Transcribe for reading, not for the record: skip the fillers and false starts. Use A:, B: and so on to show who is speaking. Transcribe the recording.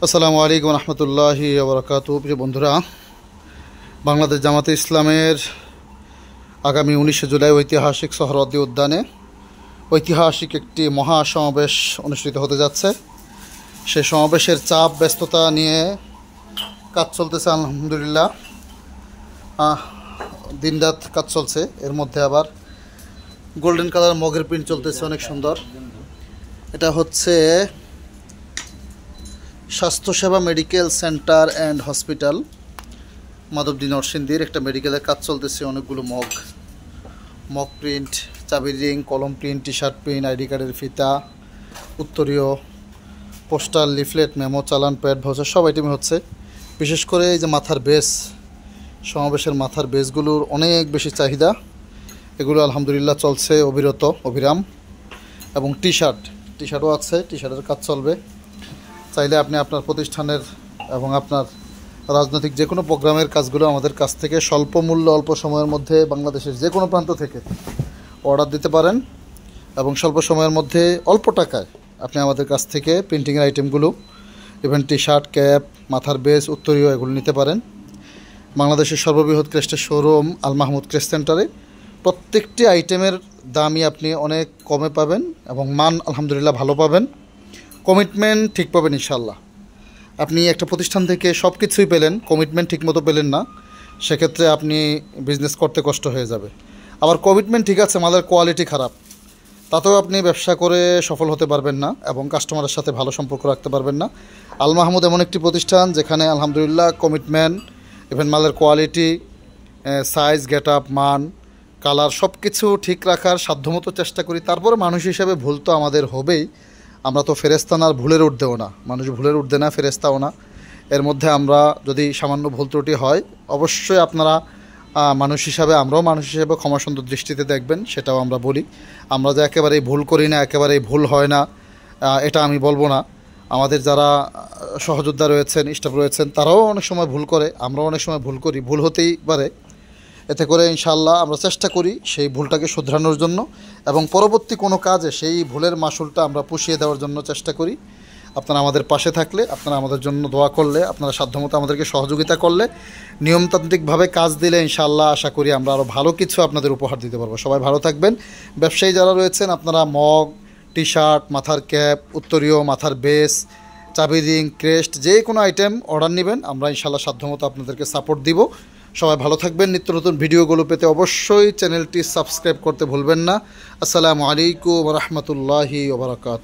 A: আসসালামু আলাইকুম রহমতুল্লাহি ওয়া বারাকাতুহু। প্রিয় বন্ধুরা, বাংলাদেশ জামাতে ইসলামের আগামী 19শে জুলাই ঐতিহাসিক সোহরাওয়ার্দী উদ্যানে ঐতিহাসিক একটি মহাসমাবেশ অনুষ্ঠিত হতে যাচ্ছে। সেই সমাবেশের চাপ ব্যস্ততা নিয়ে কাজ চলতেছে আলহামদুলিল্লাহ। দিনরাত কাজ চলছে। এর মধ্যে আবার গোল্ডেন কালার মগের প্রিন্ট চলতেছে, অনেক সুন্দর। এটা হচ্ছে স্বাস্থ্যসেবা medical centre and hospital, Madhabdi নরসিংদীর একটা মেডিকেলের কাজ চলতেছে। অনেকগুলো মগ প্রিন্ট, চাবির রিং, কলম print, T shirt print, ID কার্ডের ফিতা, উত্তরীয়, পোস্টার, লিফলেট, মেমো, চালান, প্যাড, ভাউচার সব আইটেমই হচ্ছে। বিশেষ করে এই যে মাথার বেস, সমাবেশের মাথার বেসগুলোর অনেক বেশি চাহিদা। এগুলো আলহামদুলিল্লাহ চলছে অবিরাম। এবং টি শার্টও আছে, টি শার্টের কাজ চলবে। চাইলে আপনি আপনার প্রতিষ্ঠানের এবং আপনার রাজনৈতিক যে কোনো প্রোগ্রামের কাজগুলো আমাদের কাছ থেকে স্বল্প মূল্যে অল্প সময়ের মধ্যে বাংলাদেশের যে কোনো প্রান্ত থেকে অর্ডার দিতে পারেন এবং স্বল্প সময়ের মধ্যে অল্প টাকায় আপনি আমাদের কাছ থেকে প্রিন্টিংয়ের আইটেমগুলো, ইভেন টি শার্ট, ক্যাপ, মাথার বেস, উত্তরীয় এগুলো নিতে পারেন। বাংলাদেশের সর্ববৃহৎ ক্রেস্টের শোরুম আল মাহমুদ ক্রেস্ট সেন্টারে প্রত্যেকটি আইটেমের দামই আপনি অনেক কমে পাবেন এবং মান আলহামদুলিল্লাহ ভালো পাবেন। কমিটমেন্ট ঠিক পাবেন ইনশাল্লাহ। আপনি একটা প্রতিষ্ঠান থেকে সব কিছুই পেলেন, কমিটমেন্ট ঠিকমতো পেলেন না, সেক্ষেত্রে আপনি বিজনেস করতে কষ্ট হয়ে যাবে। আবার কমিটমেন্ট ঠিক আছে, মালের কোয়ালিটি খারাপ, তাতেও আপনি ব্যবসা করে সফল হতে পারবেন না এবং কাস্টমারের সাথে ভালো সম্পর্ক রাখতে পারবেন না। আল মাহমুদ এমন একটি প্রতিষ্ঠান যেখানে আলহামদুলিল্লাহ কমিটমেন্ট, ইভেন মালের কোয়ালিটি, সাইজ, গেট আপ, মান, কালার সব কিছু ঠিক রাখার সাধ্যমতো চেষ্টা করি। তারপরে মানুষ হিসেবে ভুল তো আমাদের হবেই। আমরা তো ফেরেস্তা না, আর ভুলের ঊর্ধ্বেও না। মানুষ ভুলের ঊর্ধ্বে না, ফেরেস্তাও না। এর মধ্যে আমরা যদি সামান্য ভুল ত্রুটি হয়, অবশ্যই আপনারা মানুষ হিসাবে, আমরাও মানুষ হিসেবে ক্ষমাসুন্দর দৃষ্টিতে দেখবেন, সেটাও আমরা বলি। আমরা যে একেবারেই ভুল করি না, একেবারেই ভুল হয় না, এটা আমি বলবো না। আমাদের যারা সহযোদ্ধা রয়েছেন, স্টাফ রয়েছেন, তারাও অনেক সময় ভুল করে, আমরাও অনেক সময় ভুল করি, ভুল হতেই পারে। এতে করে ইনশাআল্লাহ আমরা চেষ্টা করি সেই ভুলটাকে শুধরানোর জন্য এবং পরবর্তী কোনো কাজে সেই ভুলের মাসুলটা আমরা পুষিয়ে দেওয়ার জন্য চেষ্টা করি। আপনারা আমাদের পাশে থাকলে, আপনারা আমাদের জন্য দোয়া করলে, আপনারা সাধ্যমতো আমাদেরকে সহযোগিতা করলে, নিয়মতান্ত্রিকভাবে কাজ দিলে ইনশাআল্লাহ আশা করি আমরা আরও ভালো কিছু আপনাদের উপহার দিতে পারবো। সবাই ভালো থাকবেন। ব্যবসায়ী যারা রয়েছেন, আপনারা মগ, টি শার্ট, মাথার ক্যাপ, উত্তরীয়, মাথার বেস, চাবি রিং, ক্রেস্ট যে কোনো আইটেম অর্ডার নেবেন, আমরা ইনশাআল্লাহ সাধ্যমতো আপনাদেরকে সাপোর্ট দিব। সবাই ভালো থাকবেন। নিত্য নতুন ভিডিওগুলো পেতে অবশ্যই চ্যানেলটি সাবস্ক্রাইব করতে ভুলবেন না। আসসালামু আলাইকুম ওয়া রাহমাতুল্লাহি ওয়া বারাকাতুহু।